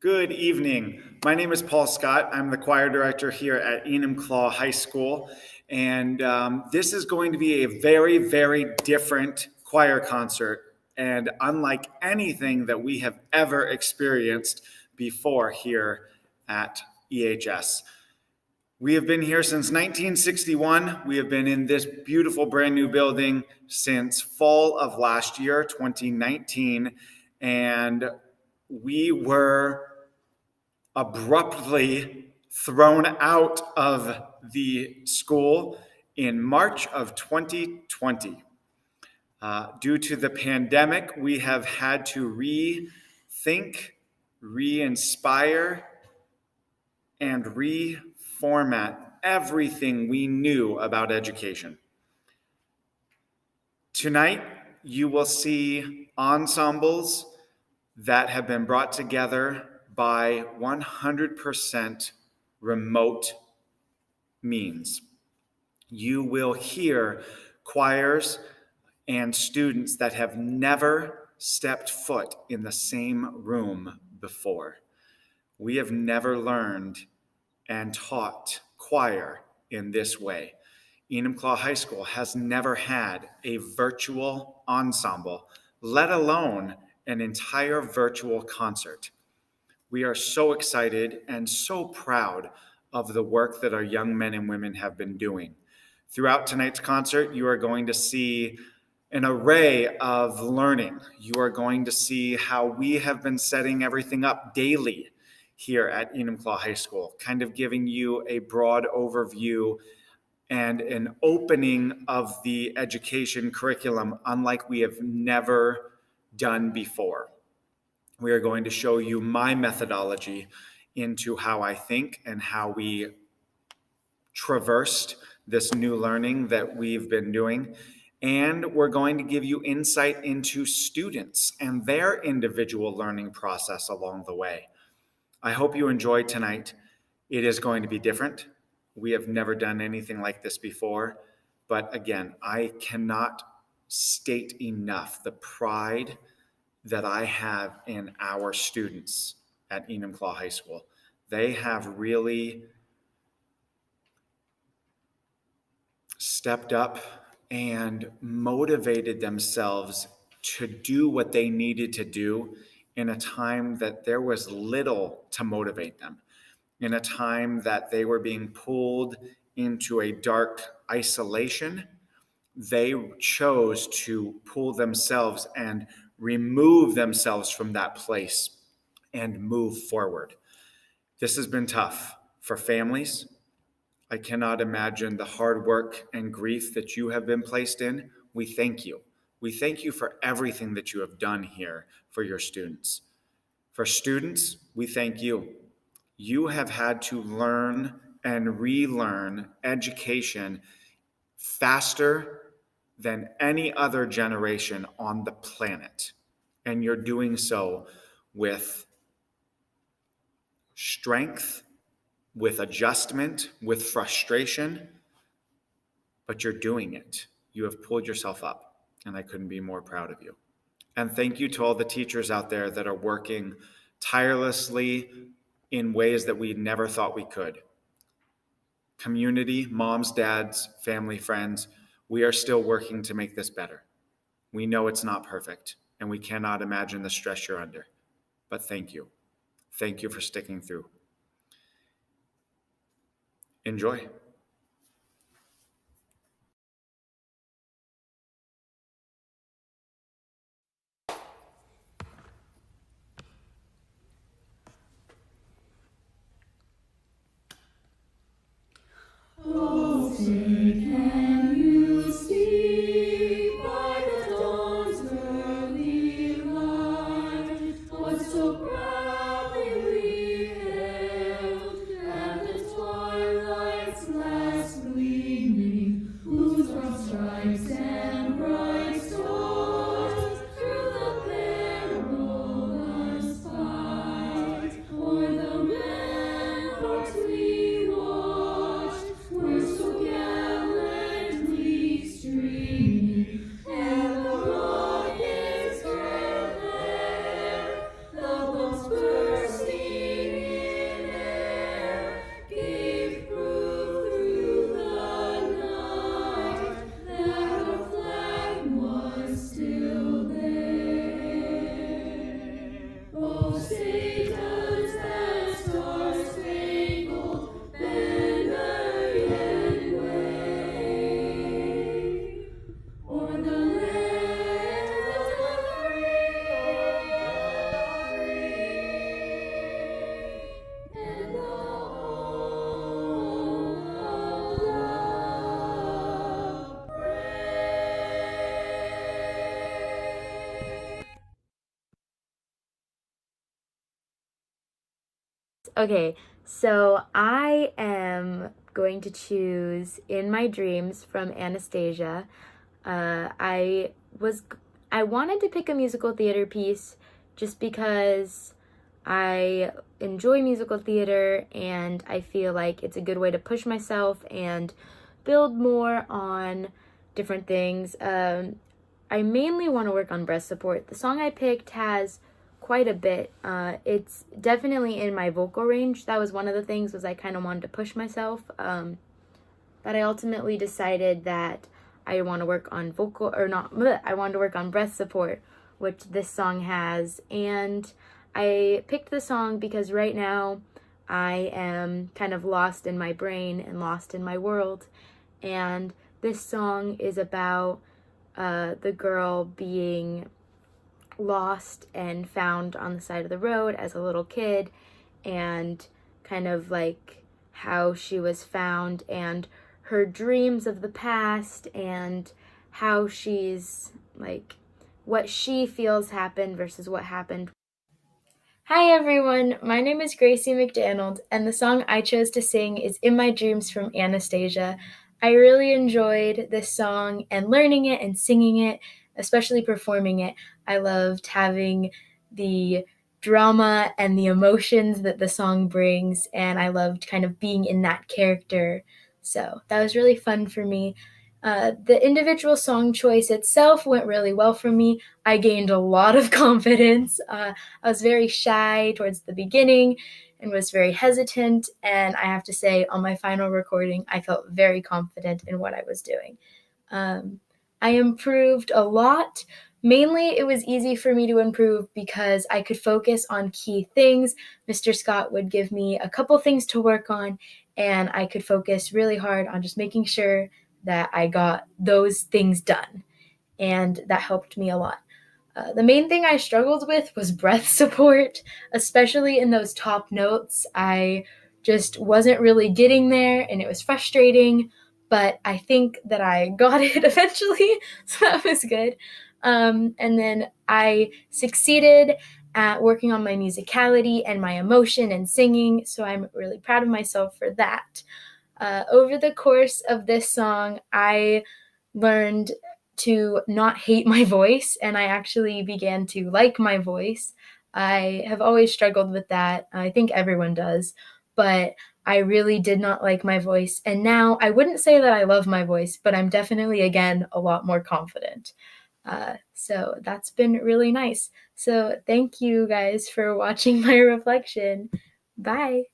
Good evening. My name is Paul Scott. I'm the choir director here at Enumclaw High School, and this is going to be a very, very different choir concert, and unlike anything that we have ever experienced before here at EHS. We have been here since 1961. We have been in this beautiful brand new building since fall of last year, 2019, and we were abruptly thrown out of the school in March of 2020. Due to the pandemic, we have had to rethink, re-inspire, and reformat everything we knew about education. Tonight, you will see ensembles that have been brought together by 100% remote means. You will hear choirs and students that have never stepped foot in the same room before. We have never learned and taught choir in this way. Enumclaw High School has never had a virtual ensemble, let alone an entire virtual concert. We are so excited and so proud of the work that our young men and women have been doing. Throughout tonight's concert, you are going to see an array of learning. You are going to see how we have been setting everything up daily here at Enumclaw High School, kind of giving you a broad overview and an opening of the education curriculum unlike we have never done before. We are going to show you my methodology into how I think and how we traversed this new learning that we've been doing. And we're going to give you insight into students and their individual learning process along the way. I hope you enjoyed tonight. It is going to be different. We have never done anything like this before. But again, I cannot state enough the pride that I have in our students at Enumclaw High School. They have really stepped up and motivated themselves to do what they needed to do in a time that there was little to motivate them, in a time that they were being pulled into a dark isolation. They chose to pull themselves and remove themselves from that place and move forward. This has been tough for families. I cannot imagine the hard work and grief that you have been placed in. We thank you. We thank you for everything that you have done here for your students. For students, we thank you. You have had to learn and relearn education faster than any other generation on the planet. And you're doing so with strength, with adjustment, with frustration, but you're doing it. You have pulled yourself up, and I couldn't be more proud of you. And thank you to all the teachers out there that are working tirelessly in ways that we never thought we could. Community, moms, dads, family, friends, we are still working to make this better. We know it's not perfect, and we cannot imagine the stress you're under. But thank you. Thank you for sticking through. Enjoy. Oh, say can you see by the dawn's early light what so proudly we hailed at the twilight's last gleaming, whose broad stripes and bright stars through the perilous fight o'er the ramparts we watched were so gallant Okay, so I am going to choose In My Dreams from Anastasia. I wanted to pick a musical theater piece just because I enjoy musical theater and I feel like it's a good way to push myself and build more on different things. I mainly want to work on breast support. The song I picked has quite a bit. It's definitely in my vocal range. That was one of the things, was I kind of wanted to push myself. But I ultimately decided that I want to work on I wanted to work on breath support, which this song has. And I picked the song because right now I am kind of lost in my brain and lost in my world. And this song is about the girl being lost and found on the side of the road as a little kid, and kind of like how she was found and her dreams of the past and how she's like what she feels happened versus what happened. Hi everyone, my name is Gracie McDonald, and the song I chose to sing is In My Dreams from Anastasia. I really enjoyed this song and learning it and singing it, especially performing it. I loved having the drama and the emotions that the song brings, and I loved kind of being in that character. So that was really fun for me. The individual song choice itself went really well for me. I gained a lot of confidence. I was very shy towards the beginning and was very hesitant, and I have to say, on my final recording, I felt very confident in what I was doing. I improved a lot. Mainly, it was easy for me to improve because I could focus on key things. Mr. Scott would give me a couple things to work on, and I could focus really hard on just making sure that I got those things done, and that helped me a lot. The main thing I struggled with was breath support, especially in those top notes. I just wasn't really getting there, and it was frustrating, but I think that I got it eventually, so that was good. And then I succeeded at working on my musicality and my emotion and singing, so I'm really proud of myself for that. Over the course of this song, I learned to not hate my voice, and I actually began to like my voice. I have always struggled with that. I think everyone does, but I really did not like my voice. And now I wouldn't say that I love my voice, but I'm definitely, again, a lot more confident. So that's been really nice. So thank you guys for watching my reflection. Bye.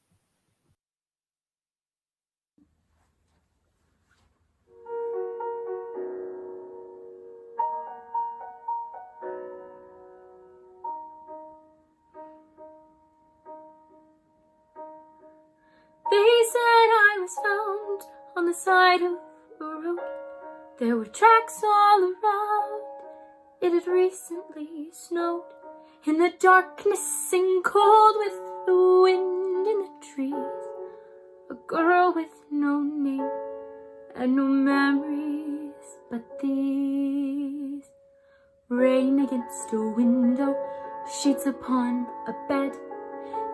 They said I was found on the side of a road. There were tracks all around. It had recently snowed. In the darkness and cold, with the wind in the trees, a girl with no name and no memories but these. Rain against a window, sheets upon a bed,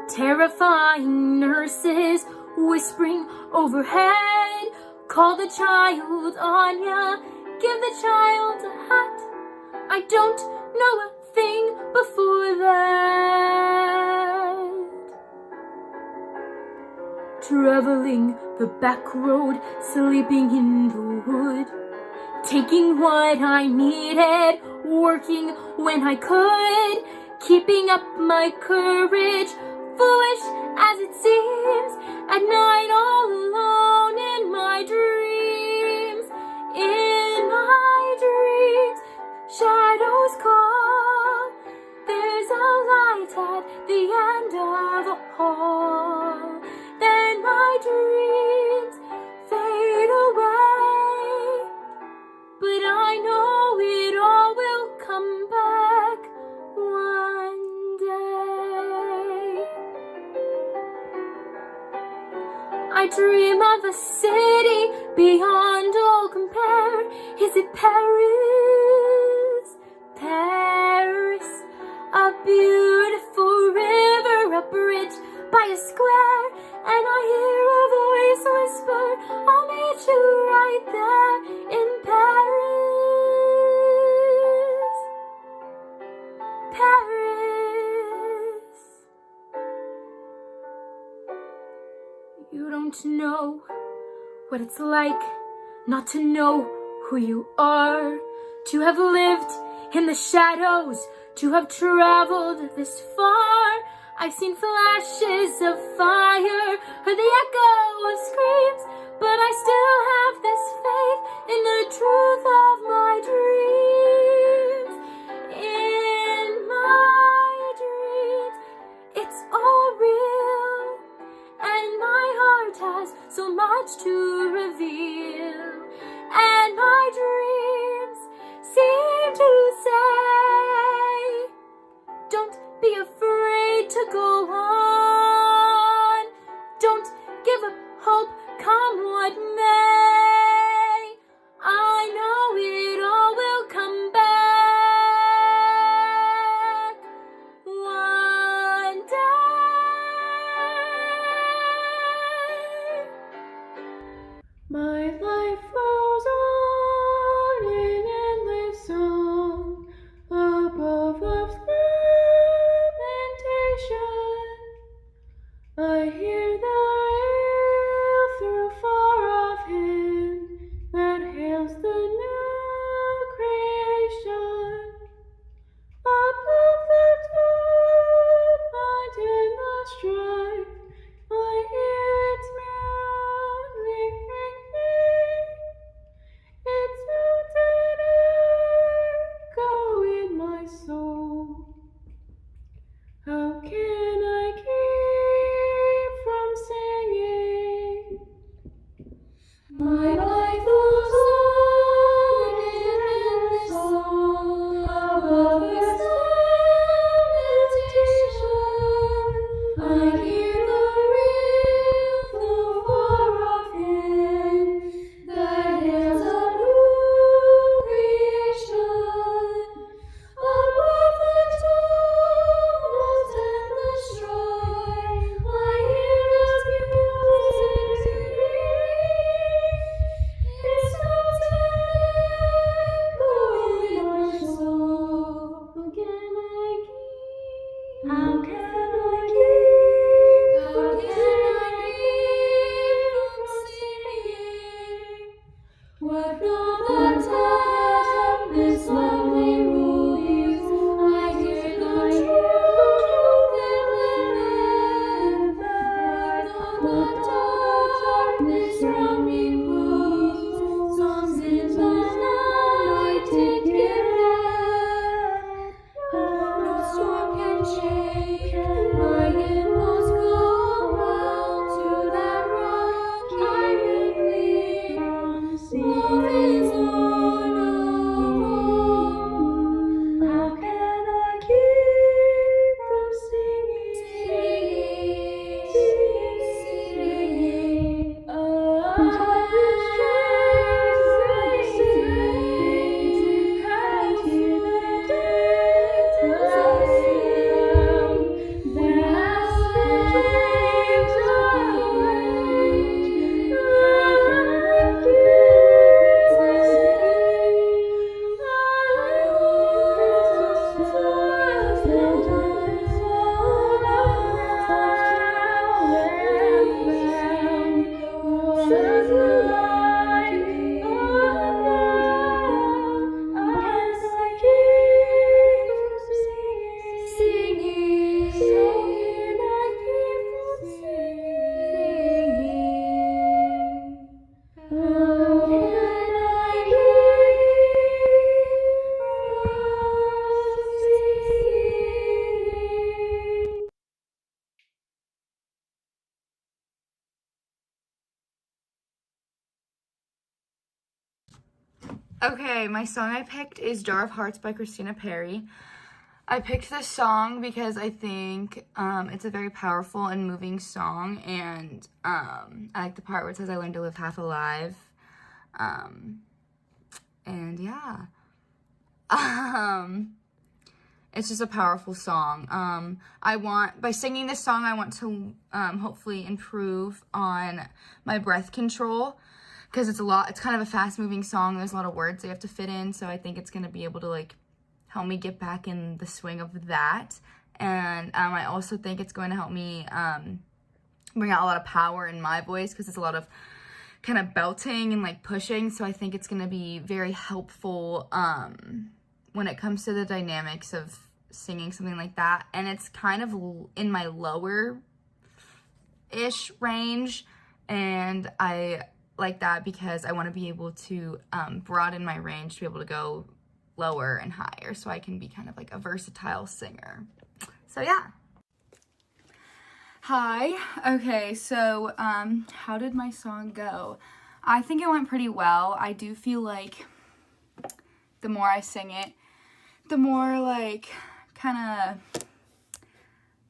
terrifying nurses whispering overhead. Call the child, Anya, give the child a hat. I don't know a thing before that. Traveling the back road, sleeping in the wood, taking what I needed, working when I could, keeping up my courage, foolish as it seems, at night all alone in my dreams. In my dreams, shadows call. There's a light at the end of the hall. Then my dreams fade away, but I know it all will come back one day. I dream of a city beyond all compare. Is it Paris? Paris, a beautiful river, a bridge by a the square, and I hear a voice whisper, I'll meet you right there in Paris. Paris. You don't know what it's like not to know who you are, to have lived in the shadows, to have traveled this far. I've seen flashes of fire, heard the echo of screams, but I still have this faith in the truth of my dreams. In my dreams, it's all real, and my heart has so much to reveal, and my dreams seem to say, don't be afraid to go on, don't give up hope, come what may. I know it all will come back one day. My life goes on in endless song above love's lamentation. I hear the wail through far off hymn that hails the new creation. Above the tumult in the strife, I hear its music ring. It's melted echo in my soul. How can I keep from singing? My life goes on in endless song above its lamentation. I hear the real flow far off hymn that hails a new creation. Above the tumult and the strife, I hear its music ring. It's melted echo in my soul. How can I keep? How can I keep? How can I keep from singing? What though the tempest loudly roars, I hear the truth that liveth. What though the darkness round me grows, songs in the night it giveth. No storm can shake my inmost compound. To that rock I will cling. Love is honorable. How can I keep from singing? Oh, Okay, my song I picked is Jar of Hearts by Christina Perri. I picked this song because I think it's a very powerful and moving song, and I like the part where it says I learned to live half alive. And yeah. it's just a powerful song. By singing this song, I want to hopefully improve on my breath control, because it's kind of a fast moving song. There's a lot of words you have to fit in, so I think it's going to be able to like help me get back in the swing of that. And I also think it's going to help me bring out a lot of power in my voice, because it's a lot of kind of belting and like pushing. So I think it's going to be very helpful when it comes to the dynamics of singing something like that. And it's kind of in my lower-ish range, and I like that because I want to be able to broaden my range to be able to go lower and higher, so I can be kind of like a versatile singer. So yeah. Hi. Okay, so how did my song go? I think it went pretty well. I do feel like the more I sing it, the more like kind of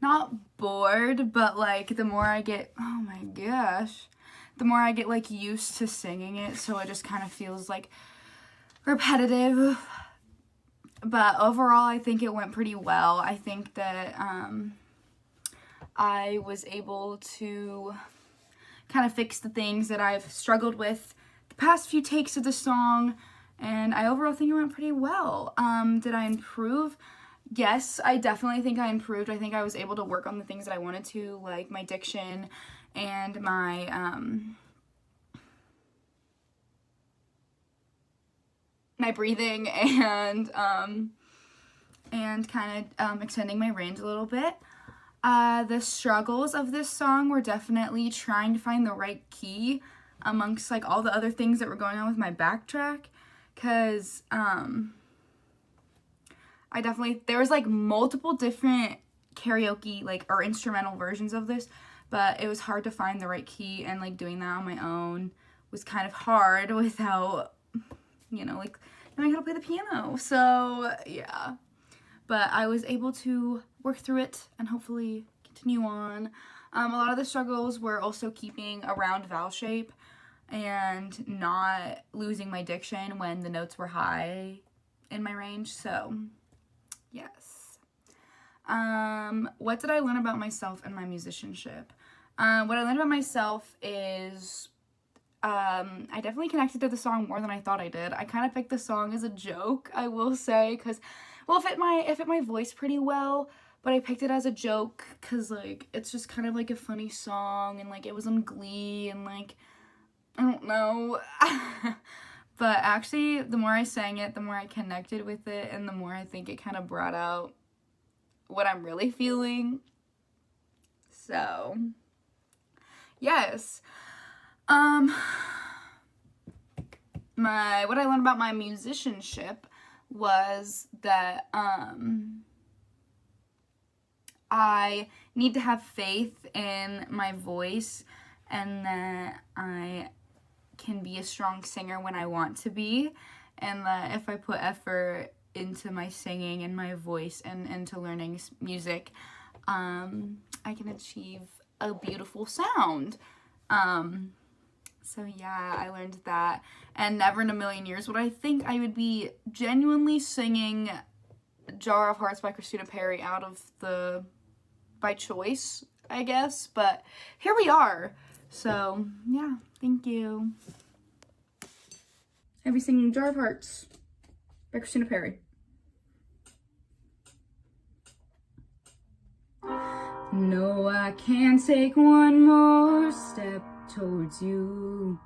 not bored, but like the more I get, oh my gosh, the more I get like used to singing it, so it just kind of feels like repetitive. But overall, I think it went pretty well. I think that I was able to kind of fix the things that I've struggled with the past few takes of the song, and I overall think it went pretty well. Did I improve? Yes, I definitely think I improved. I think I was able to work on the things that I wanted to, like my diction and my my breathing, and kind of extending my range a little bit. The struggles of this song were definitely trying to find the right key amongst like all the other things that were going on with my backtrack, because there was like multiple different karaoke like or instrumental versions of this, but it was hard to find the right key, and like doing that on my own was kind of hard without, like knowing how to play the piano. So yeah, but I was able to work through it and hopefully continue on. A lot of the struggles were also keeping a round vowel shape and not losing my diction when the notes were high in my range. So yes. What did I learn about myself and my musicianship? What I learned about myself is I definitely connected to the song more than I thought I did. I kind of picked the song as a joke, I will say, because, well, it fit my voice pretty well, but I picked it as a joke because, like, it's just kind of, like, a funny song, and, like, it was on Glee, and, like, I don't know. But actually, the more I sang it, the more I connected with it, and the more I think it kind of brought out what I'm really feeling. So, yes. What I learned about my musicianship was that, I need to have faith in my voice, and that I can be a strong singer when I want to be, and that if I put effort into my singing and my voice and into learning music, I can achieve a beautiful sound. So yeah, I learned that, and never in a million years would I think I would be genuinely singing Jar of Hearts by Christina Perri by choice, I guess, but here we are. So yeah, thank you. I'll be singing Jar of Hearts by Christina Perri. No, I can't take one more step towards you,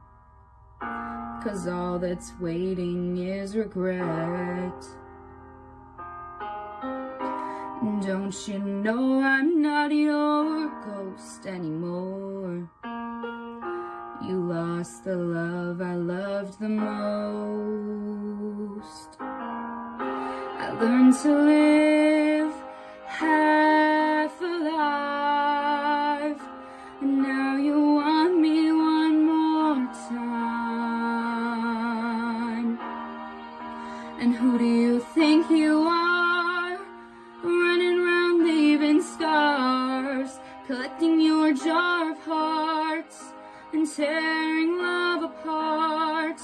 'cause all that's waiting is regret. Don't you know I'm not your ghost anymore? You lost the love I loved the most. I learned to live half alive, and now you want me one more time. And who do you think you are, running around leaving scars, collecting your jar of hearts and tearing love apart?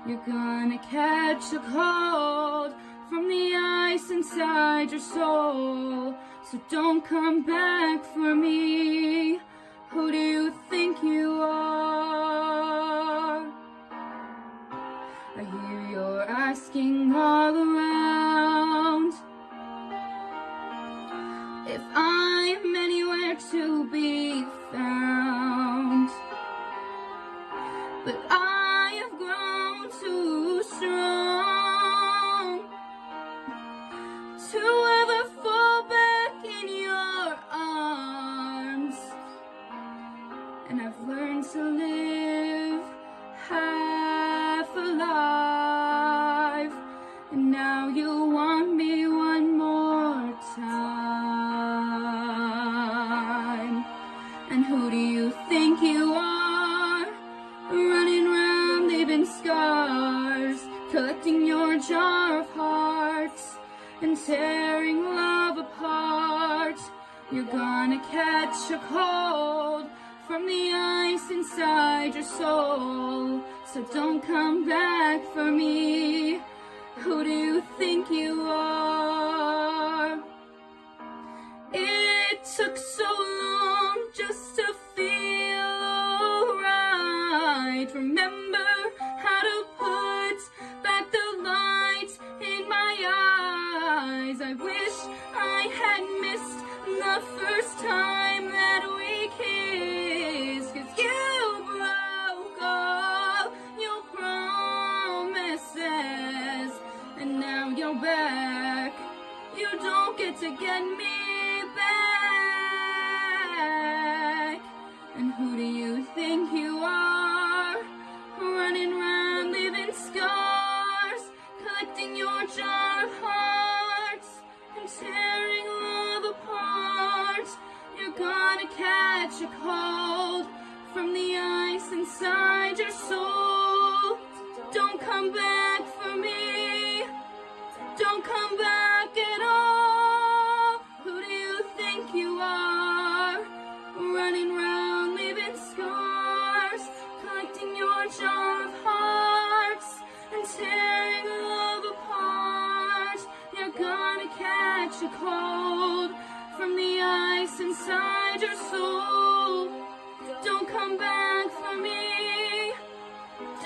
You're gonna catch a cold from from the ice inside your soul. So don't come back for me. Who do you think you are? I hear you're asking all around if I'm anywhere to be found. But I have grown too strong to ever fall back in your arms. And I've learned to live half alive. And now you want me one more time. And who do you think you are? Running round leaving scars, collecting your jar of hearts and tearing love apart. You're gonna catch a cold from the ice inside your soul. So don't come back for me. Who do you think you are? It took so long just to feel alright. Remember how to put back the light in my eyes. I wish I had missed the first time that we kissed, 'cause you broke all your promises, and now you're back. You don't get to get me back. And who do you think you are? Running round leaving scars, collecting your jar of hearts and tearing love apart. You're gonna catch a cold from the ice inside your soul. Don't come back for me. Don't come back at all. Who do you think you are? Running round leaving scars, collecting your jar of hearts and tearing love apart. You're gonna catch a cold from the ice inside your soul. Don't come back for me.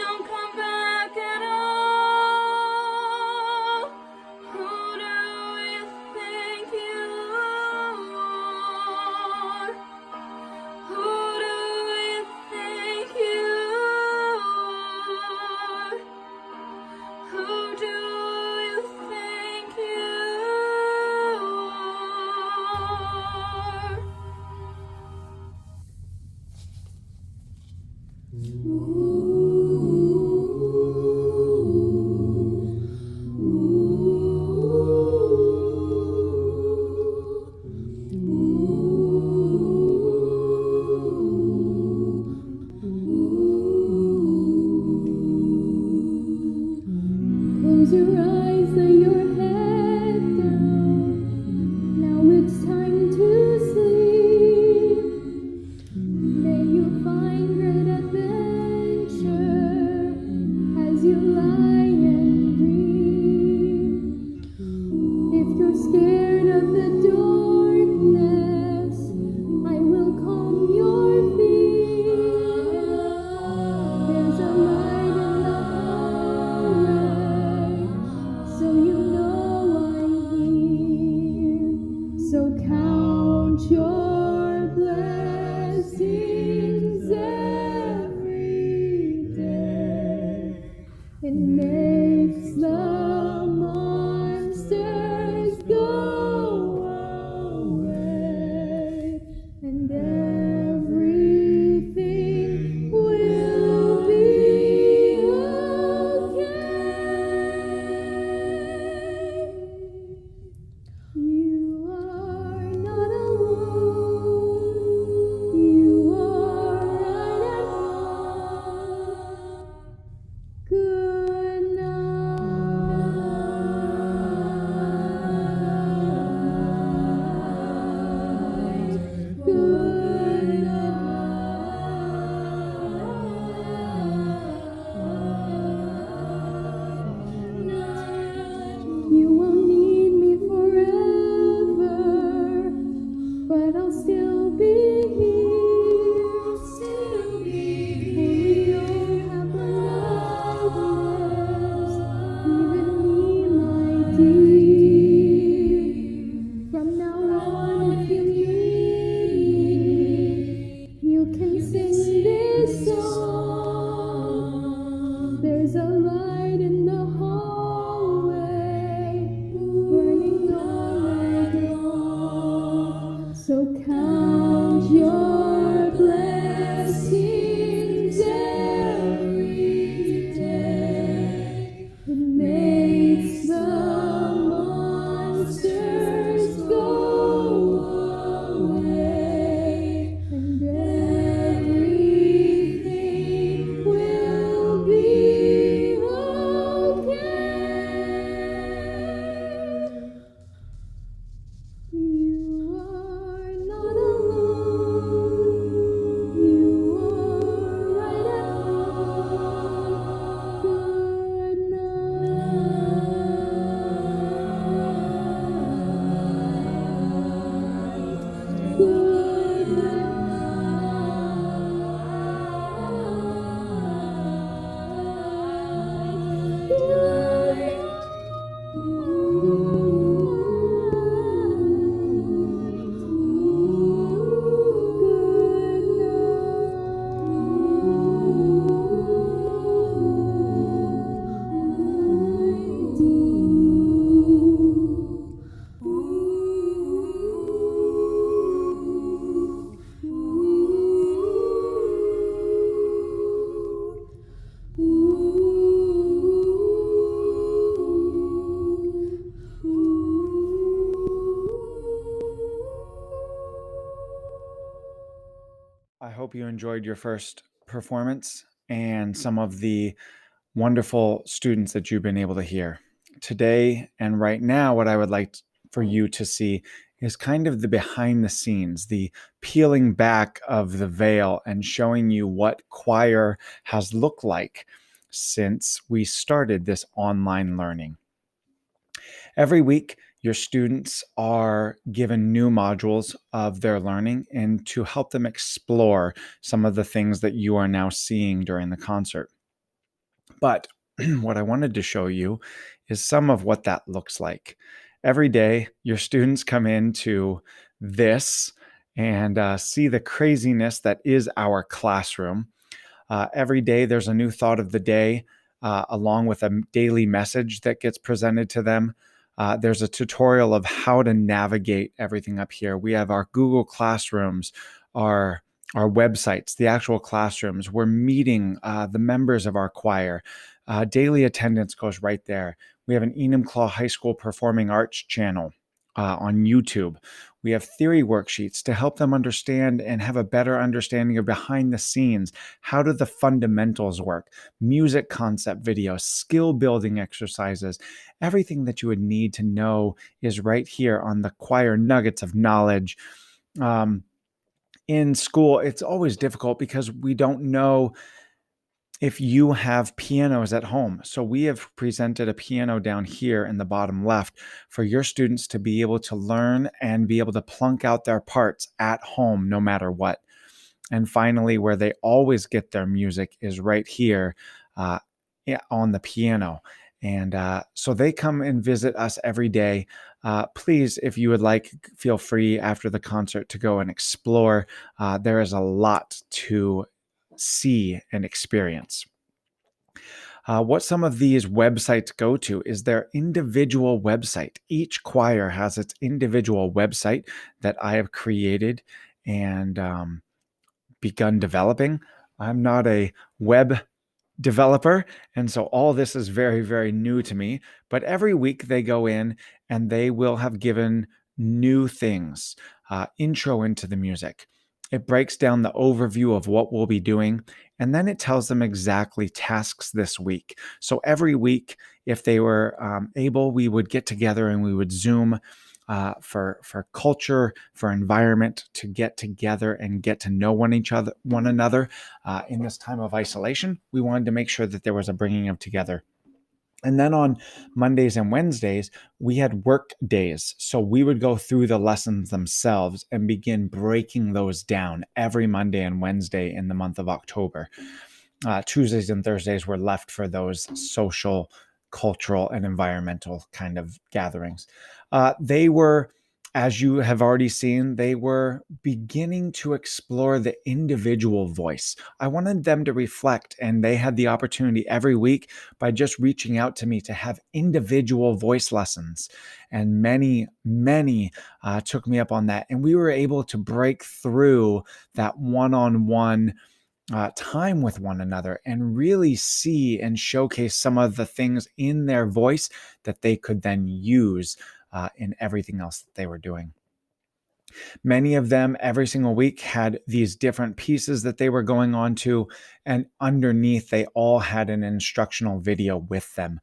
Don't come back at all. Who do you think you are? Who do you think you are? Who do you think you are? Ooh. hope you enjoyed your first performance and some of the wonderful students that you've been able to hear. Today and right now, what I would like for you to see is kind of the behind the scenes, the peeling back of the veil and showing you what choir has looked like since we started this online learning. Every week, your students are given new modules of their learning and to help them explore some of the things that you are now seeing during the concert. But what I wanted to show you is some of what that looks like. Every day, your students come into this and see the craziness that is our classroom. Every day, there's a new thought of the day, along with a daily message that gets presented to them. There's a tutorial of how to navigate everything up here. We have our Google Classrooms, our websites, the actual classrooms. We're meeting the members of our choir. Daily attendance goes right there. We have an Enumclaw High School Performing Arts channel on YouTube. We have theory worksheets to help them understand and have a better understanding of behind the scenes. How do the fundamentals work? Music concept videos, skill building exercises. Everything that you would need to know is right here on the Choir Nuggets of Knowledge. In school, it's always difficult because we don't know if you have pianos at home. So we have presented a piano down here in the bottom left for your students to be able to learn and be able to plunk out their parts at home no matter what. And finally, where they always get their music is right here on the piano. And so they come and visit us every day. Please, if you would like, feel free after the concert to go and explore. There is a lot to see and experience. What some of these websites go to is their individual website. Each choir has its individual website that I have created and begun developing. I'm not a web developer, and so all this is very, very new to me. But every week they go in and they will have given new things, intro into the music. It breaks down the overview of what we'll be doing, and then it tells them exactly tasks this week. So every week, if they were able, we would get together and we would Zoom for culture, for environment, to get together and get to know one another. In this time of isolation, we wanted to make sure that there was a bringing of together. And then on Mondays and Wednesdays, we had work days. So we would go through the lessons themselves and begin breaking those down every Monday and Wednesday in the month of October. Tuesdays and Thursdays were left for those social, cultural, and environmental kind of gatherings. They were, as you have already seen, they were beginning to explore the individual voice. I wanted them to reflect, and they had the opportunity every week by just reaching out to me to have individual voice lessons. And many took me up on that. And we were able to break through that one-on-one time with one another and really see and showcase some of the things in their voice that they could then use in everything else that they were doing. Many of them every single week had these different pieces that they were going on to, and underneath they all had an instructional video with them.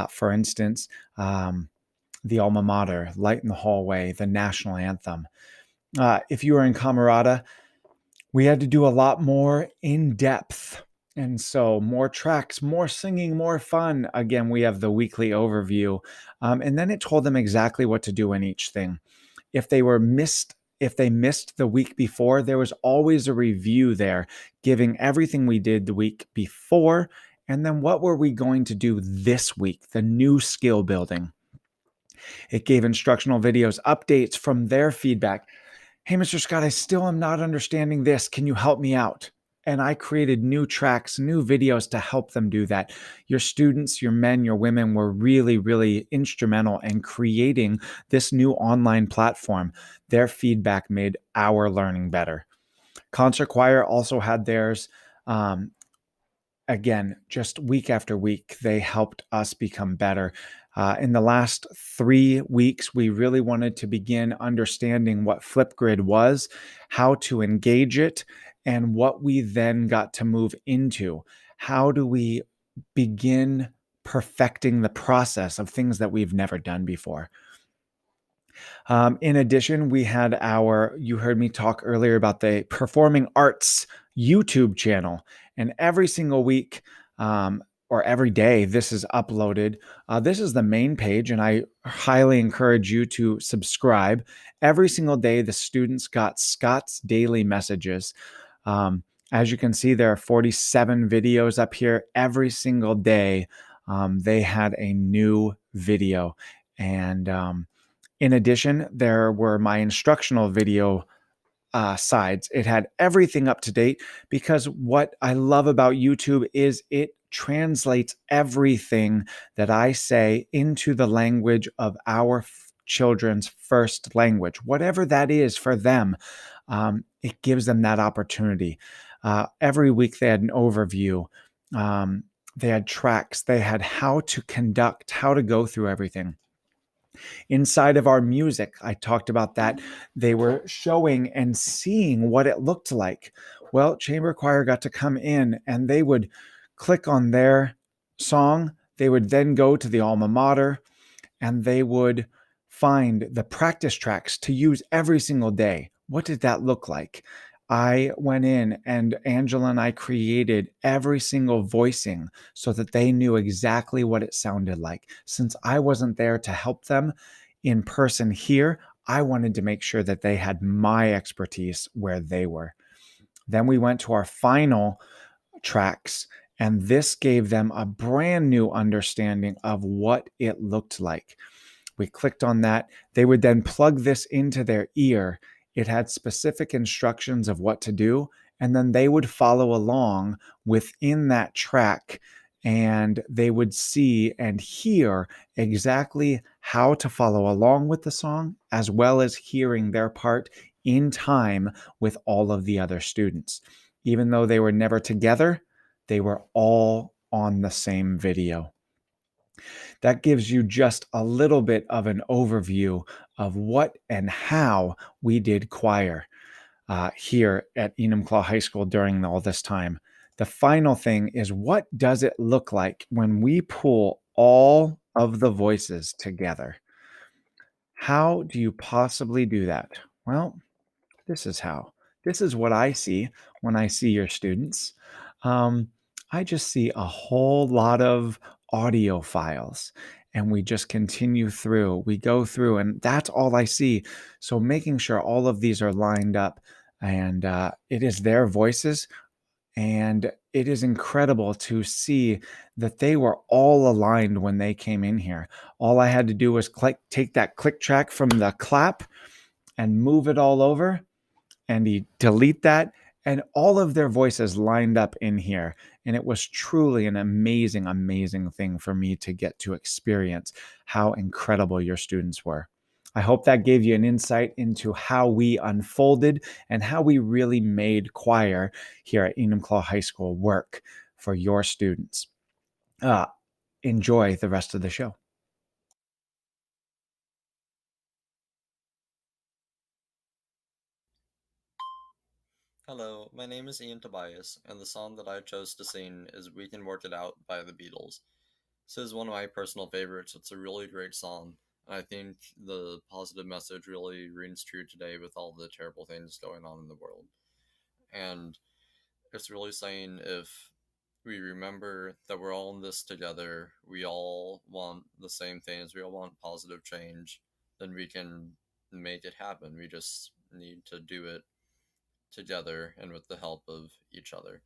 For instance, the alma mater, Light in the Hallway, the national anthem. If you were in Camerata, we had to do a lot more in depth. And so more tracks, more singing, more fun. Again, we have the weekly overview. And then it told them exactly what to do in each thing. If they missed the week before, there was always a review there giving everything we did the week before. And then what were we going to do this week? The new skill building. It gave instructional videos, updates from their feedback. Hey, Mr. Scott, I still am not understanding this. Can you help me out? And I created new tracks, new videos to help them do that. Your students, your men, your women were really, really instrumental in creating this new online platform. Their feedback made our learning better. Concert choir also had theirs. Again, just week after week, they helped us become better. In the last 3 weeks, we really wanted to begin understanding what Flipgrid was, how to engage it, and what we then got to move into. How do we begin perfecting the process of things that we've never done before? In addition, we had you heard me talk earlier about the performing arts YouTube channel. And every single week, or every day, this is uploaded. This is the main page, and I highly encourage you to subscribe. Every single day, the students got Scott's daily messages. As you can see, there are 47 videos up here. Every single day, they had a new video. And in addition, there were my instructional video sides. It had everything up to date, because what I love about YouTube is it translates everything that I say into the language of our children's first language, whatever that is for them. It gives them that opportunity. Every week they had an overview. They had tracks. They had how to conduct, how to go through everything. Inside of our music, I talked about that. They were showing and seeing what it looked like. Well, chamber choir got to come in and they would click on their song. They would then go to the alma mater and they would find the practice tracks to use every single day. What did that look like? I went in and Angela and I created every single voicing so that they knew exactly what it sounded like. Since I wasn't there to help them in person here, I wanted to make sure that they had my expertise where they were. Then we went to our final tracks, and this gave them a brand new understanding of what it looked like. We clicked on that. They would then plug this into their ear. It had specific instructions of what to do, and then they would follow along within that track, and they would see and hear exactly how to follow along with the song, as well as hearing their part in time with all of the other students. Even though they were never together, they were all on the same video. That gives you just a little bit of an overview of what and how we did choir here at Enumclaw High School during all this time. The final thing is, what does it look like when we pull all of the voices together? How do you possibly do that? Well, this is how. This is what I see when I see your students. Um, I just see a whole lot of audio files, and we just continue through. We go through, and that's all I see. So making sure all of these are lined up, and it is their voices. And it is incredible to see that they were all aligned when they came in here. All I had to do was take that click track from the clap and move it all over, and you delete that, and all of their voices lined up in here. And it was truly an amazing, amazing thing for me to get to experience how incredible your students were. I hope that gave you an insight into how we unfolded and how we really made choir here at Enumclaw High School work for your students. Enjoy the rest of the show. Hello, my name is Ian Tobias, and the song that I chose to sing is We Can Work It Out by the Beatles. This is one of my personal favorites. It's a really great song, and I think the positive message really rings true today with all the terrible things going on in the world. And it's really saying, if we remember that we're all in this together, we all want the same things, we all want positive change, then we can make it happen. We just need to do it together and with the help of each other.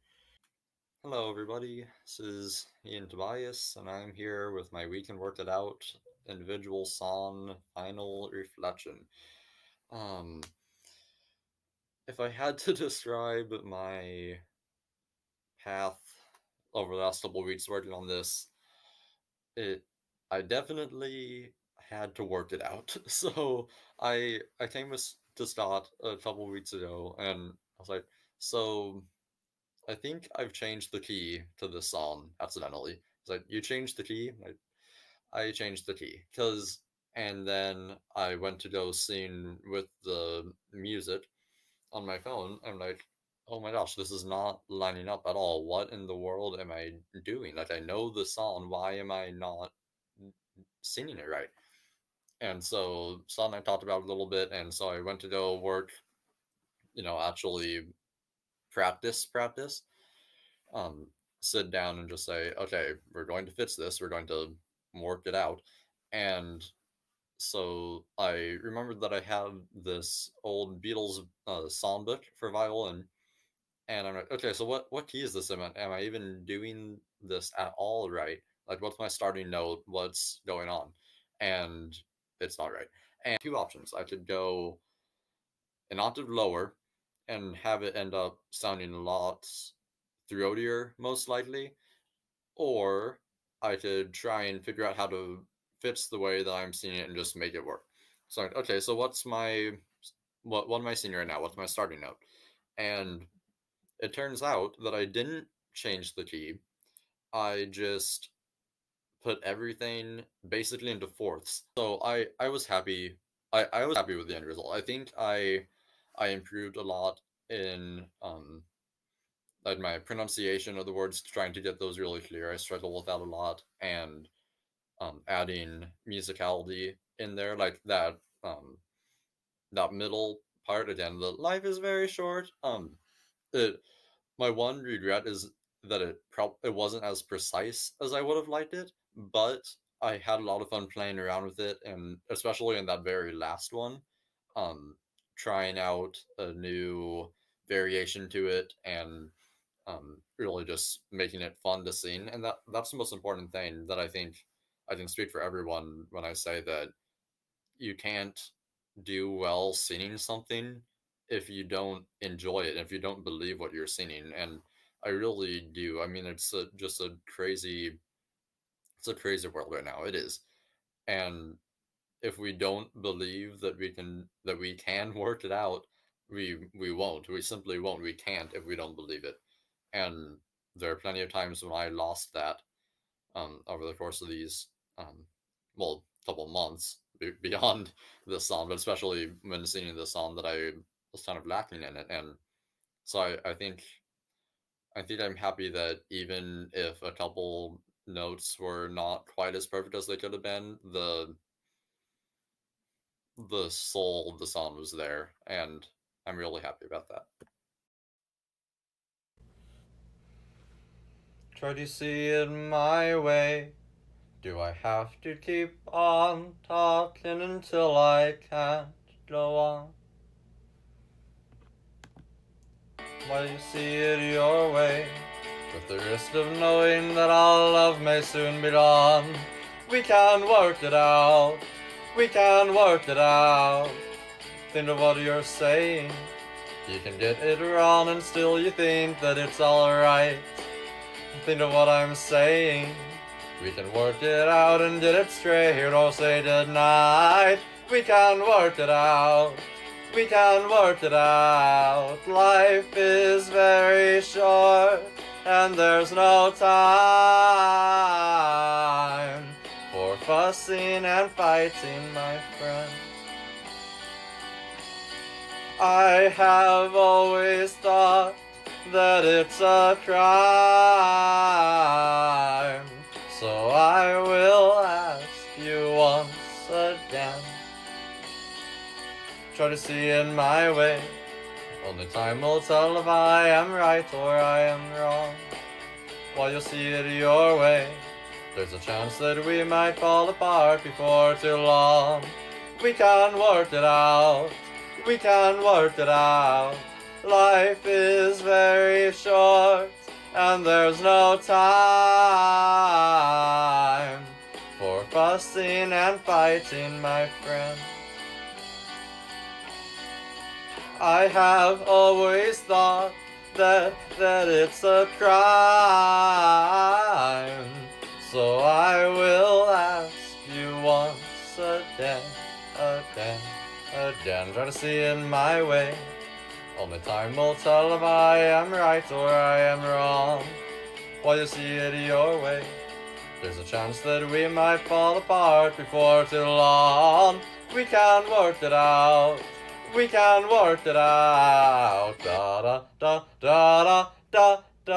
Hello, everybody. This is Ian Tobias, and I'm here with my We Can Work It Out individual song final reflection. If I had to describe my path over the last couple of weeks working on this, I definitely had to work it out. So I came to Scott a couple of weeks ago, and I was like, so I think I've changed the key to this song accidentally. It's like, you changed the key? I changed the key. And then I went to go sing with the music on my phone. I'm like, oh my gosh, this is not lining up at all. What in the world am I doing? Like, I know the song, why am I not singing it right? And so Saul and I talked about it a little bit, and so I went to go work, actually practice, um, sit down and just say, okay, we're going to fix this, we're going to work it out. And so I remembered that I had this old Beatles songbook for violin, and I'm like, okay, so what key is this in? Am I even doing this at all right? Like, what's my starting note? What's going on? And it's not right. And two options. I could go an octave lower and have it end up sounding a lot throatier, most likely, or I could try and figure out how to fix the way that I'm seeing it and just make it work. So, okay, so what am I seeing right now? What's my starting note? And it turns out that I didn't change the key. I just put everything basically into fourths. So I was happy. I was happy with the end result. I think I improved a lot in like my pronunciation of the words, trying to get those really clear. I struggle with that a lot, and adding musicality in there, like that middle part again. The life is very short. It My one regret is that it wasn't as precise as I would have liked it, but I had a lot of fun playing around with it, and especially in that very last one, um, trying out a new variation to it, and really just making it fun to sing. And that's the most important thing that I can speak for everyone when I say that you can't do well singing something if you don't enjoy it, if you don't believe what you're singing. And I really do. I mean, just a crazy world right now. It is. And if we don't believe that we can work it out, we won't. We simply won't. We can't if we don't believe it. And there are plenty of times when I lost that over the course of these well, couple months beyond this song, but especially when singing this song, that I was kind of lacking in it. And so I think I'm happy that even if a couple notes were not quite as perfect as they could have been, the soul of the song was there, and I'm really happy about that. Try to see it my way. Do I have to keep on talking until I can't go on? Why do you see it your way? With the risk of knowing that our love may soon be gone. We can work it out. We can work it out. Think of what you're saying. You can get it wrong and still you think that it's alright. Think of what I'm saying. We can work it out and get it straight, or say goodnight. We can work it out. We can work it out. Life is very short, and there's no time for fussing and fighting, my friend. I have always thought that it's a crime, so I will ask you once again. Try to see it my way. Only time will tell if I am right or I am wrong. While you'll see it your way, there's a chance that we might fall apart before too long. We can work it out. We can work it out. Life is very short, and there's no time for fussing and fighting, my friend. I have always thought that it's a crime, so I will ask you once again. Try to see it my way. Only time will tell if I am right or I am wrong. While you see it your way, there's a chance that we might fall apart before too long. We can work it out. we can work it out. Da da da da da da da.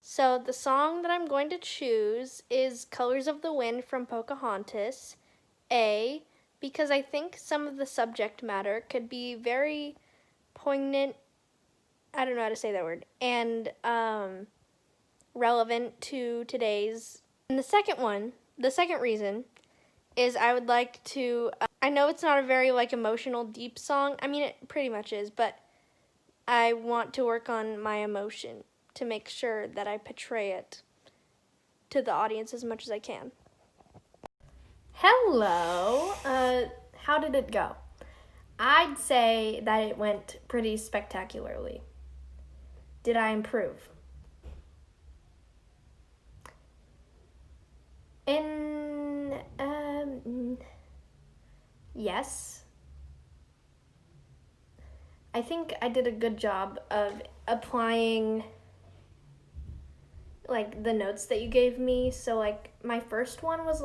So the song that I'm going to choose is Colors of the Wind from Pocahontas. A, because I think some of the subject matter could be very poignant, I don't know how to say that word, and relevant to today's. And the second reason is I would like to, I know it's not a very emotional, deep song. I mean, it pretty much is, but I want to work on my emotion to make sure that I portray it to the audience as much as I can. Hello. How did it go? I'd say that it went pretty spectacularly. Did I improve? Yes. I think I did a good job of applying the notes that you gave me. So my first one was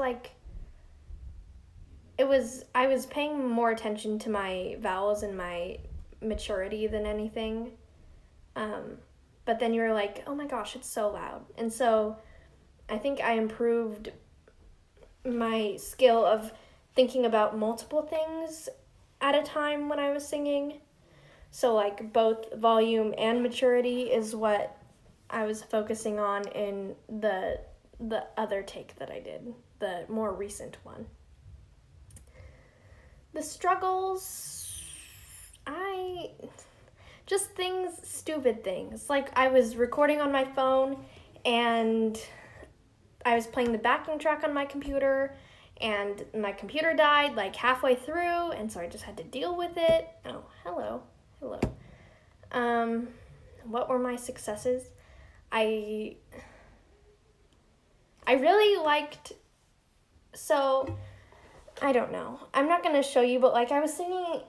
I was paying more attention to my vowels and my maturity than anything. But then you were like, oh my gosh, it's so loud. And so I think I improved my skill of thinking about multiple things at a time when I was singing. So both volume and maturity is what I was focusing on in the other take that I did, the more recent one. The struggles, just things, stupid things. I was recording on my phone and I was playing the backing track on my computer and my computer died halfway through, and so I just had to deal with it. Oh, hello. What were my successes? I really liked, so I don't know. I'm not going to show you, but I was singing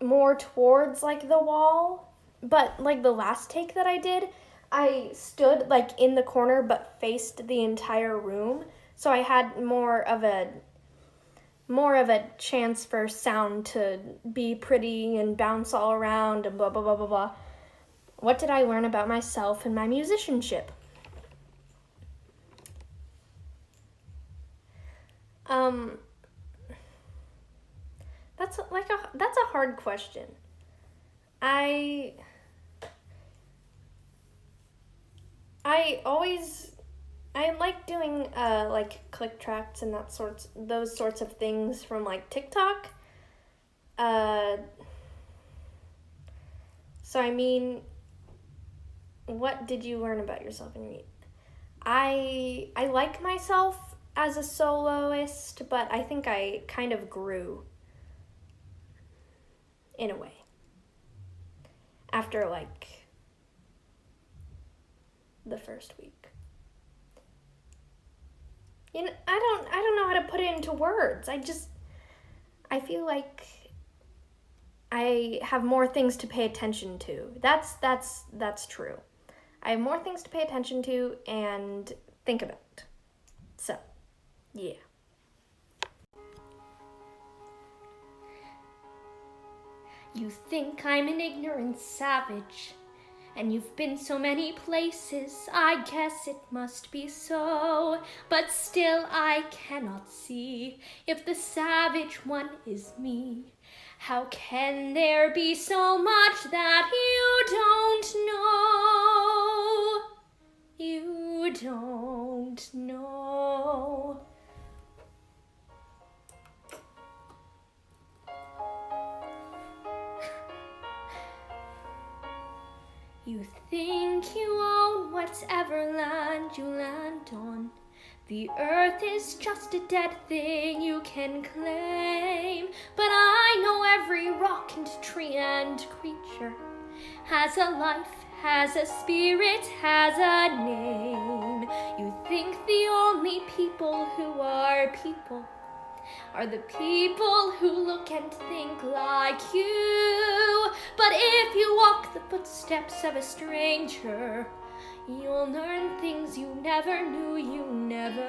more towards the wall, but the last take that I did, I stood in the corner but faced the entire room, so I had more of a chance for sound to be pretty and bounce all around and blah blah blah blah blah. What did I learn about myself and my musicianship? That's a hard question. I like doing click tracks and those sorts of things from TikTok. So I mean, what did you learn about yourself and me? I like myself as a soloist, but I think I kind of grew in a way after the first week. I don't know how to put it into words. I feel like I have more things to pay attention to. That's true. I have more things to pay attention to and think about. So, yeah. You think I'm an ignorant savage, and you've been so many places, I guess it must be so. But still I cannot see if the savage one is me. How can there be so much that you don't know? You don't know. You think you own whatever land you land on. The earth is just a dead thing you can claim. But I know every rock and tree and creature has a life, has a spirit, has a name. You think the only people who are people are the people who look and think like you. But if you walk the footsteps of a stranger, you'll learn things you never knew, you never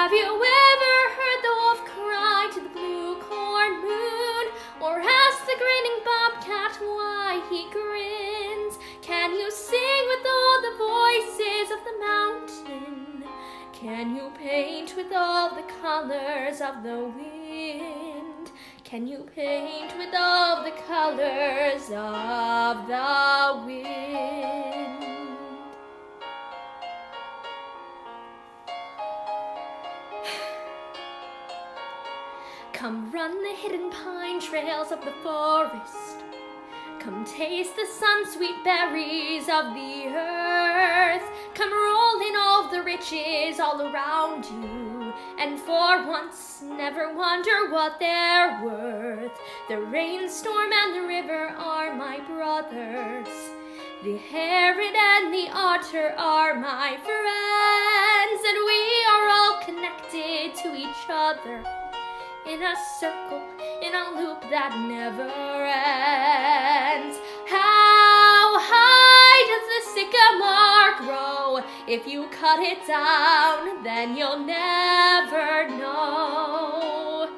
Have you ever heard the wolf cry to the blue corn moon? Or ask the grinning bobcat why he grins? Can you sing with all the voices of the mountain? Can you paint with all the colors of the wind? Can you paint with all the colors of the wind? Come run the hidden pine trails of the forest. Come taste the sun-sweet berries of the earth. Come roll in all the riches all around you, and for once never wonder what they're worth. The rainstorm and the river are my brothers. The heron and the otter are my friends, and we are all connected to each other in a circle, in a loop that never ends. How high does the sycamore grow? If you cut it down, then you'll never know.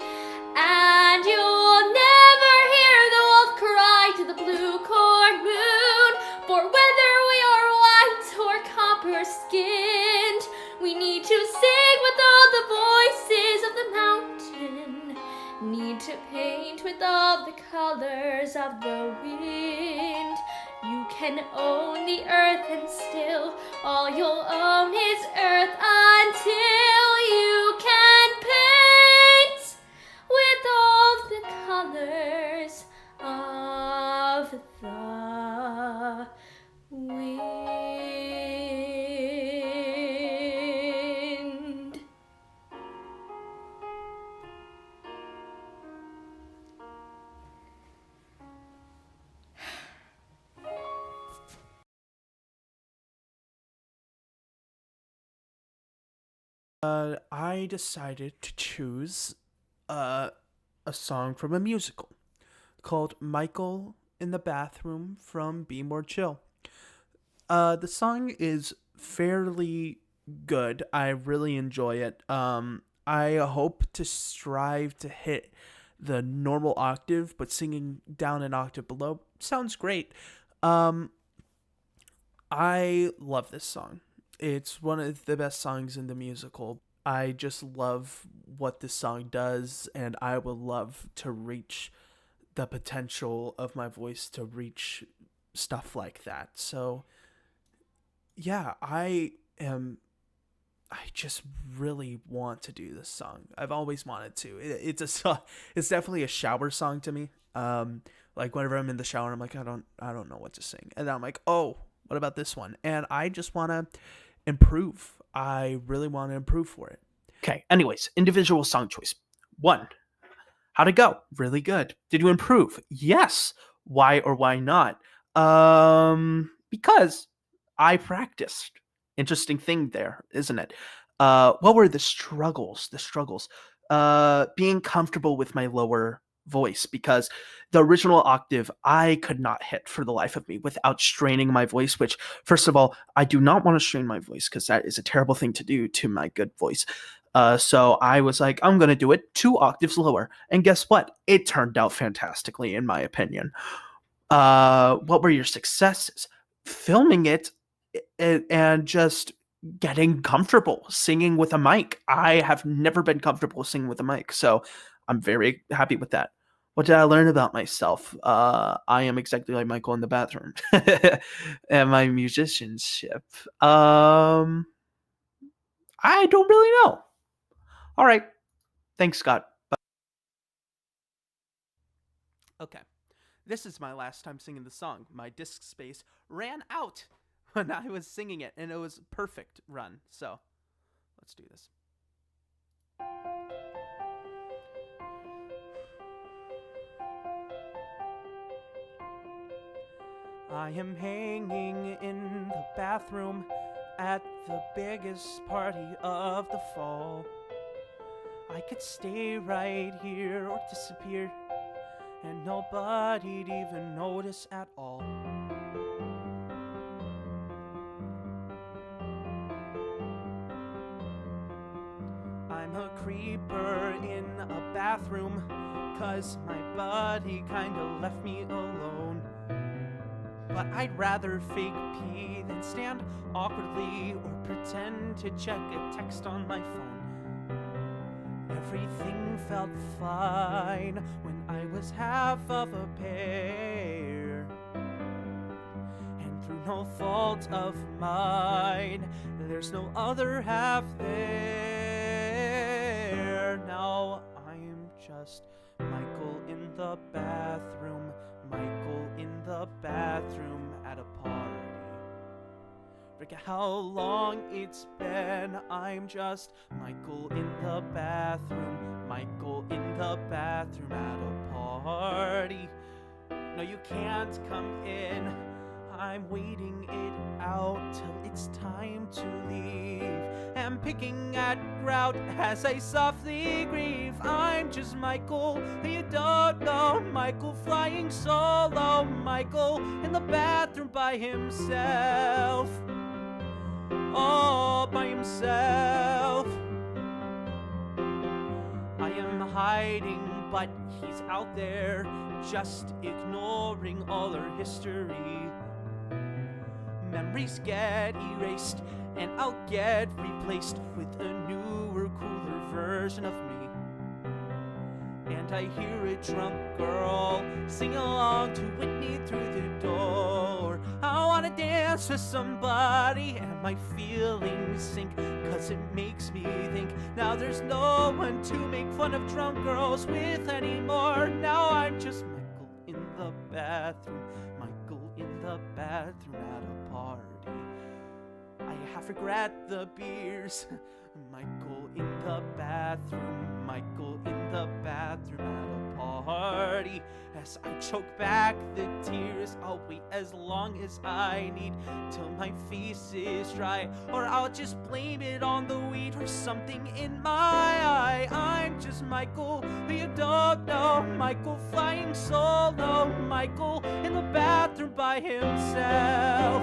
And you'll never hear the wolf cry to the blue corn moon. For whether we are white or copper-skinned, we need to sing with all the voices of the mountain. Need to paint with all the colors of the wind. You can own the earth, and still all you'll own is earth until you can paint with all the colors of the wind. I decided to choose a song from a musical called Michael in the Bathroom from Be More Chill. The song is fairly good. I really enjoy it. I hope to strive to hit the normal octave, but singing down an octave below sounds great. I love this song. It's one of the best songs in the musical. I just love what this song does, and I would love to reach the potential of my voice to reach stuff like that. So, yeah, I just really want to do this song. I've always wanted to. It's definitely a shower song to me. Like whenever I'm in the shower, I'm like, I don't know what to sing, and then I'm like, oh, what about this one? And I just want to improve. I really want to improve for it. Okay, anyways, individual song choice. 1. How'd it go? Really good. Did you improve? Yes. Why or why not? Because I practiced. Interesting thing there, isn't it? What were the struggles? Being comfortable with my lower voice, because the original octave I could not hit for the life of me without straining my voice, which, first of all, I do not want to strain my voice because that is a terrible thing to do to my good voice. So I was like, I'm going to do it 2 octaves lower. And guess what? It turned out fantastically, in my opinion. What were your successes? Filming it and just getting comfortable singing with a mic. I have never been comfortable singing with a mic, so I'm very happy with that. What did I learn about myself? I am exactly like Michael in the Bathroom. And my musicianship. I don't really know. All right. Thanks, Scott. Bye. Okay. This is my last time singing the song. My disk space ran out when I was singing it, and it was a perfect run. So, let's do this. I am hanging in the bathroom at the biggest party of the fall. I could stay right here or disappear, and nobody'd even notice at all. a creeper in a bathroom, 'cause my buddy kinda left me alone. But I'd rather fake pee than stand awkwardly or pretend to check a text on my phone. Everything felt fine when I was half of a pear, and through no fault of mine, there's no other half there. Now I'm just Michael in the bathroom, Michael in the bathroom at a party. Forget how long it's been, I'm just Michael in the bathroom, Michael in the bathroom at a party. No, you can't come in, I'm waiting it out till it's time to leave, and picking at grout as I softly grieve. I'm just Michael, you don't know, Michael flying solo, Michael in the bathroom by himself, all by himself. I am hiding, but he's out there, just ignoring all our history. Memories get erased, and I'll get replaced with a newer, cooler version of me. And I hear a drunk girl sing along to Whitney through the door. I wanna dance with somebody, and my feelings sink, 'cause it makes me think now there's no one to make fun of drunk girls with anymore. Now I'm just Michael in the bathroom, Michael in the bathroom at a party. I half regret the beers. Michael in the bathroom, Michael in the bathroom at a party. As I choke back the tears, I'll wait as long as I need till my face is dry, or I'll just blame it on the weed or something in my eye. I'm just Michael, but you don't know, Michael flying solo, Michael in the bathroom by himself.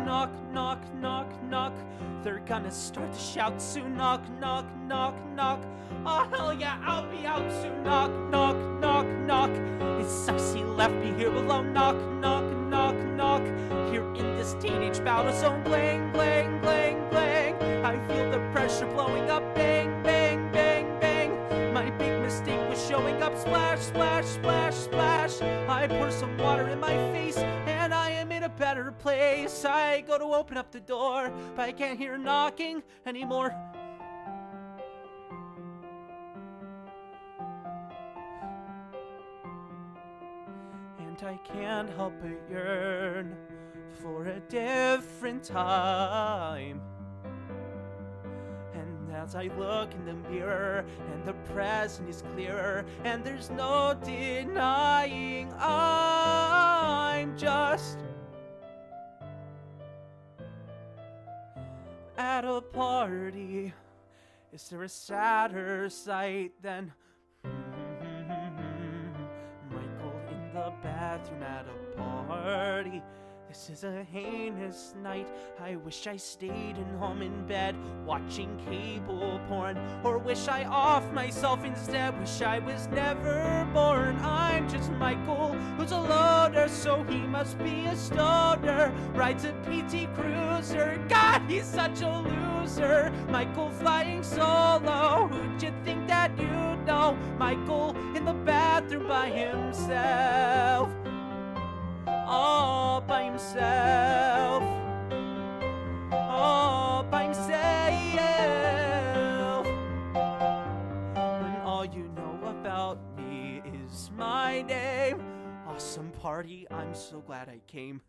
Knock, knock, knock, knock. They're gonna start to shout soon. Knock, knock, knock, knock. Oh hell yeah, I'll be out soon. Knock, knock, knock, knock. It sucks he left me here alone. Knock, knock, knock, knock. Here in this teenage battle zone. Bling, bling, bling, bling. I feel the pressure blowing up. Bang, bang, bang, bang. My big mistake was showing up. Splash, splash, splash, splash. I pour some water in my face, and I am in a better place. I go to open up the door, but I can't hear knocking anymore. And I can't help but yearn for a different time. And as I look in the mirror, and the present is clearer, and there's no denying I'm just at a party. Is there a sadder sight than Michael in the bathroom at a party? This is a heinous night. I wish I stayed in home in bed watching cable porn, or wish I offed myself instead. Wish I was never born. I'm just Michael, who's a loader, so he must be a stoner. Rides a PT Cruiser. God, he's such a loser. Michael flying solo. Who'd you think that you know? Michael in the bathroom by himself, all by himself, all by himself. When all you know about me is my name. Awesome party, I'm so glad I came.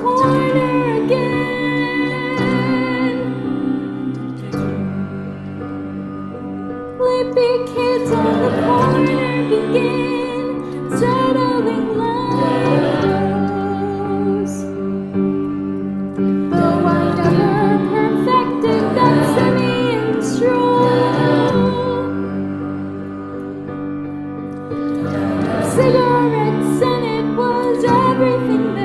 corner again. Sleepy kids on the corner begin settling lows. Though I never perfected that simian stroll, cigarettes and it was everything then.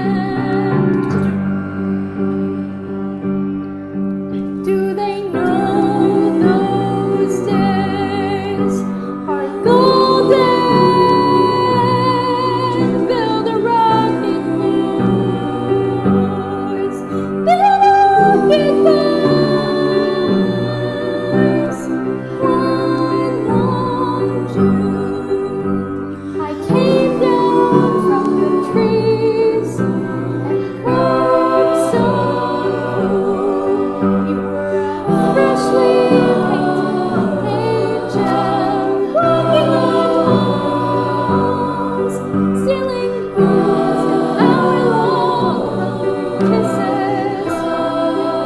Do they know those days are golden? Build a rocket, boys. Build a rocket, boys. One long June, I came down from the trees and heard some you were a freshly painted angel walking on walls, stealing booze and hour-long kisses.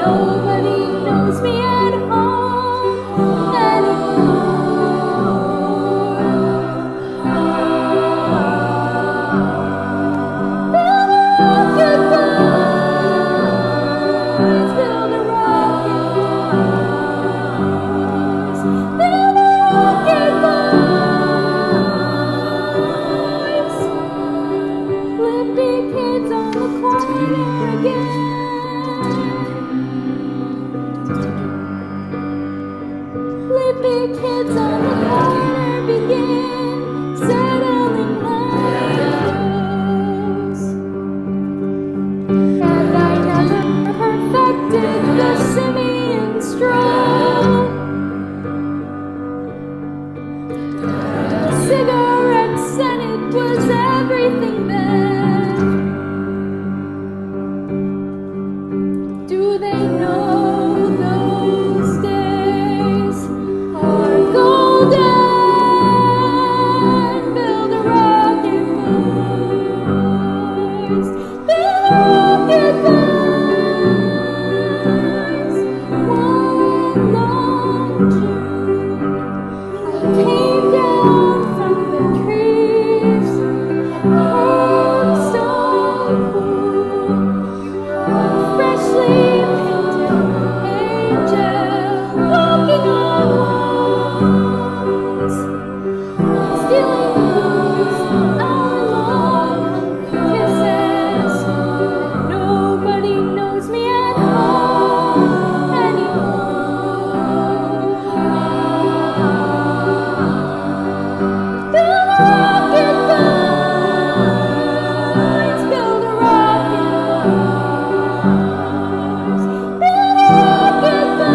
Nobody knows me at home anymore. Build a rocket, boys. Build a rocket, boys. Build a rocket, boys. Flippy kids on the corner again. Flippy kids on the corner begin settling lows. And I never perfected the simian stroll. Cigarettes and it was everything then. Do they know those days are golden? Build a rocket, boys. Build a rocket, boys. One long June, I came down from the trees and heard some cool. You were a freshly painted angel walking on walls, stealing booze and hour-long kisses. And nobody knows me at home anymore. Build a rocket, boys. Build a rocket, boys. Build a rocket, boys.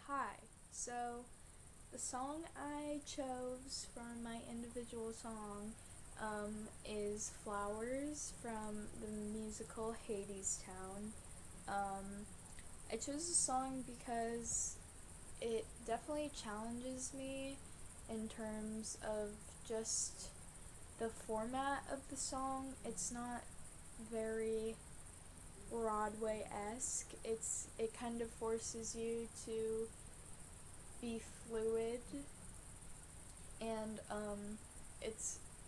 Hi, so the song I chose for my individual song is Flowers from the musical Hadestown. I chose the song because it definitely challenges me in terms of just the format of the song. It's not very Broadway-esque. It kind of forces you to be fluid, and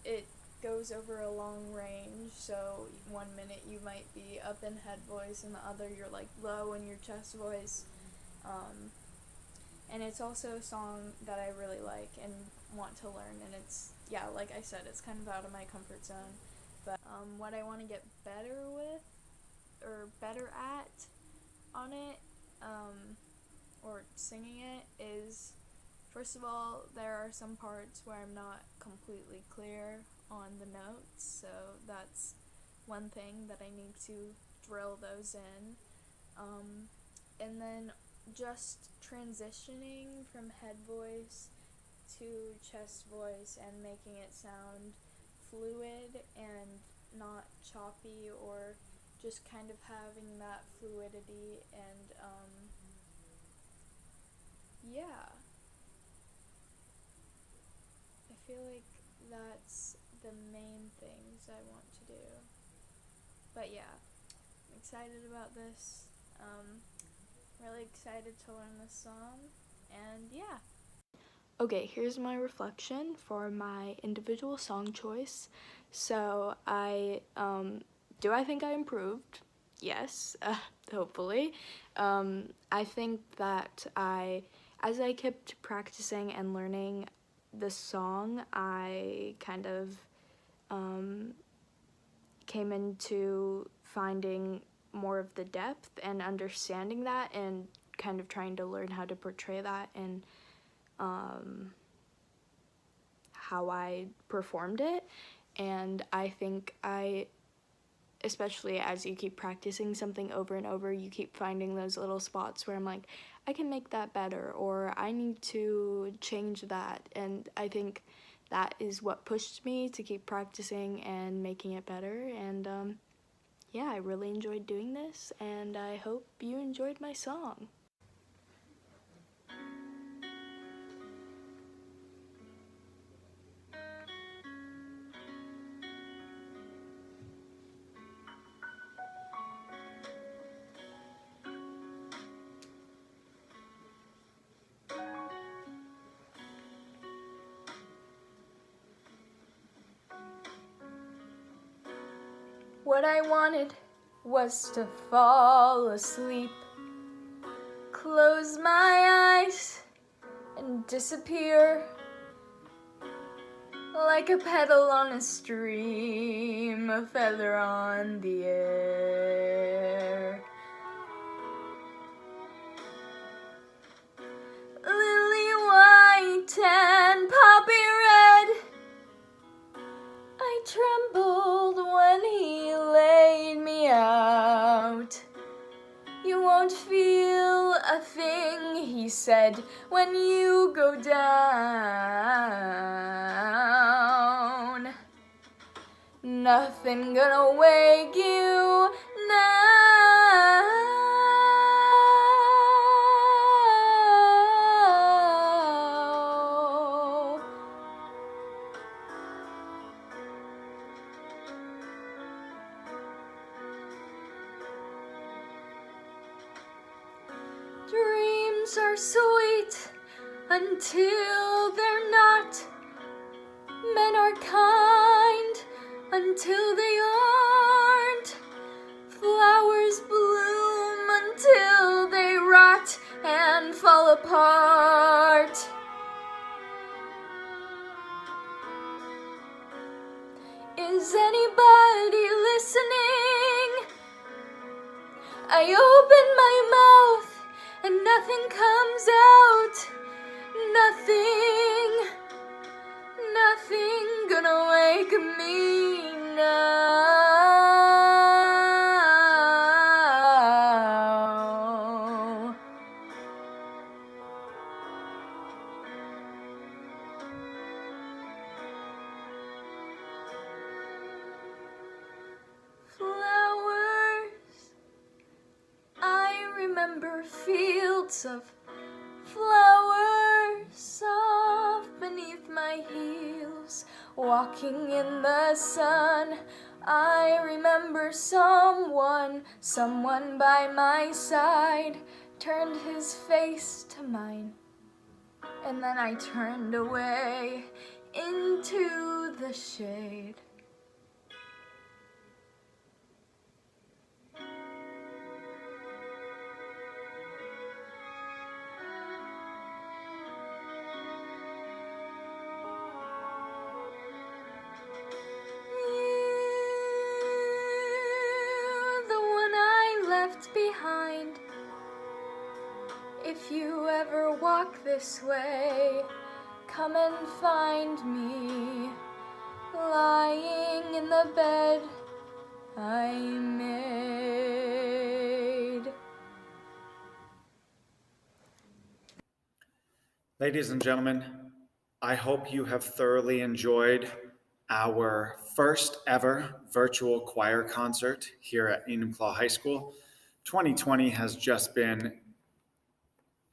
it goes over a long range. So 1 minute you might be up in head voice, and the other you're like low in your chest voice. and it's also a song that I really like and want to learn, and it's, yeah, like I said, it's kind of out of my comfort zone. But what I want to get better with, or better at on it, or singing it, is, first of all, there are some parts where I'm not completely clear on the notes, so that's one thing that I need to drill those in. And then just transitioning from head voice to chest voice and making it sound fluid and not choppy, or just kind of having that fluidity, and yeah. I feel like that's the main things I want to do. But yeah, I'm excited about this. Really excited to learn this song, and yeah. Okay, here's my reflection for my individual song choice. So do I think I improved? Yes, hopefully. I think that as I kept practicing and learning the song, I kind of came into finding more of the depth and understanding that, and kind of trying to learn how to portray that and how I performed it. And I think especially as you keep practicing something over and over, you keep finding those little spots where I'm like, I can make that better, or I need to change that. And I think that is what pushed me to keep practicing and making it better. And yeah, I really enjoyed doing this, and I hope you enjoyed my song. What I wanted was to fall asleep, close my eyes and disappear like a petal on a stream, a feather on the air. Lily white and poppy red, I trembled when he laid me out. You won't feel a thing, he said, when you go down. Nothing gonna wake you now. Dreams are sweet until they're not. Men are kind until they aren't. Flowers bloom until they rot and fall apart. Is anybody listening? I open my mouth and nothing comes out. Nothing gonna wake me now. Flowers, I remember fields of flowers soft beneath my heels, walking in the sun. I remember someone by my side turned his face to mine, and then I turned away into the shade. If you ever walk this way, come and find me, lying in the bed I made. Ladies and gentlemen, I hope you have thoroughly enjoyed our first ever virtual choir concert here at Enumclaw High School. 2020 has just been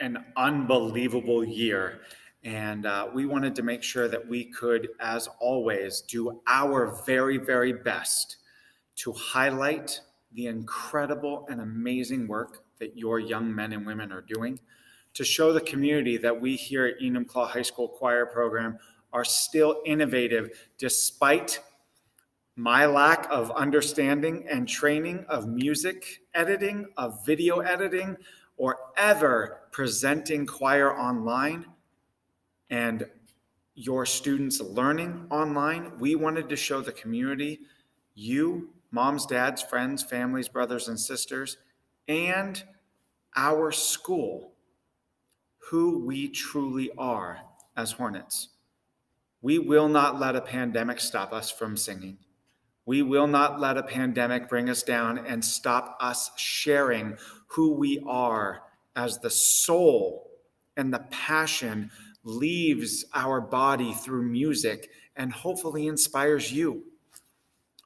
an unbelievable year, and we wanted to make sure that we could, as always, do our very, very best to highlight the incredible and amazing work that your young men and women are doing, to show the community that we here at Enumclaw High School Choir Program are still innovative despite my lack of understanding and training of music editing, of video editing, or ever presenting choir online and your students learning online. We wanted to show the community, you, moms, dads, friends, families, brothers, and sisters, and our school, who we truly are as Hornets. We will not let a pandemic stop us from singing. We will not let a pandemic bring us down and stop us sharing who we are as the soul and the passion leaves our body through music and hopefully inspires you.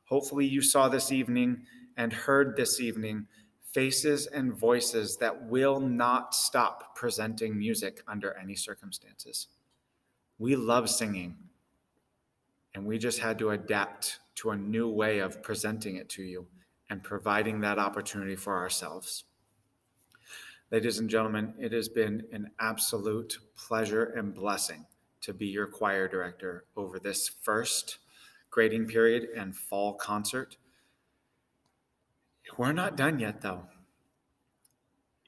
Hopefully you saw this evening and heard this evening faces and voices that will not stop presenting music under any circumstances. We love singing, and we just had to adapt to a new way of presenting it to you and providing that opportunity for ourselves. Ladies and gentlemen, it has been an absolute pleasure and blessing to be your choir director over this first grading period and fall concert. We're not done yet, though.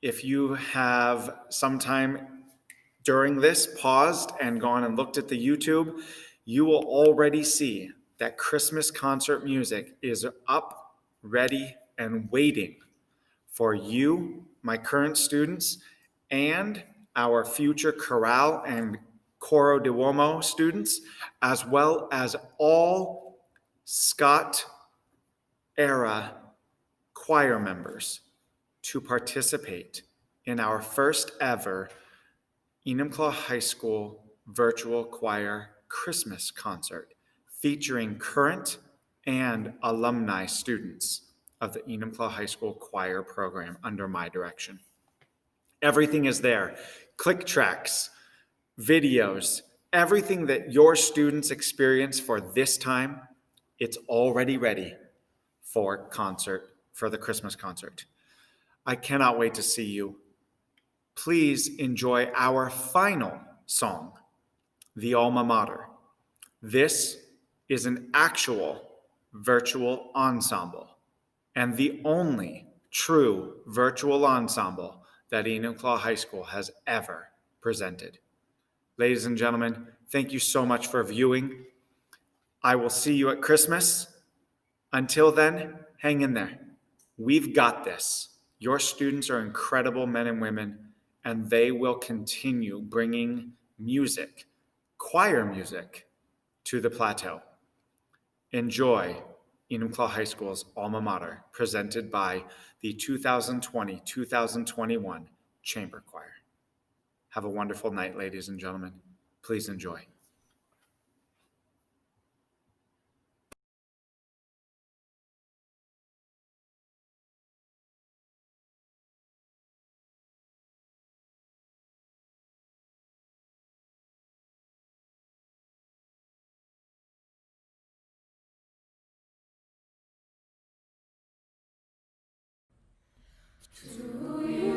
If you have sometime during this paused and gone and looked at the YouTube, you will already see that Christmas concert music is up, ready, and waiting for you, my current students, and our future chorale and coro de uomo students, as well as all Scott era choir members to participate in our first ever Enumclaw High School virtual choir Christmas concert featuring current and alumni students of the Enumclaw High School choir program under my direction. Everything is there. Click tracks, videos, everything that your students experience for this time, it's already ready for the Christmas concert. I cannot wait to see you. Please enjoy our final song, The Alma Mater. This is an actual virtual ensemble and the only true virtual ensemble that Enumclaw High School has ever presented. Ladies and gentlemen, thank you so much for viewing. I will see you at Christmas. Until then, hang in there. We've got this. Your students are incredible men and women, and they will continue bringing music, choir music, to the plateau. Enjoy Enumclaw High School's alma mater, presented by the 2020-2021 Chamber Choir. Have a wonderful night, ladies and gentlemen. Please enjoy. To you.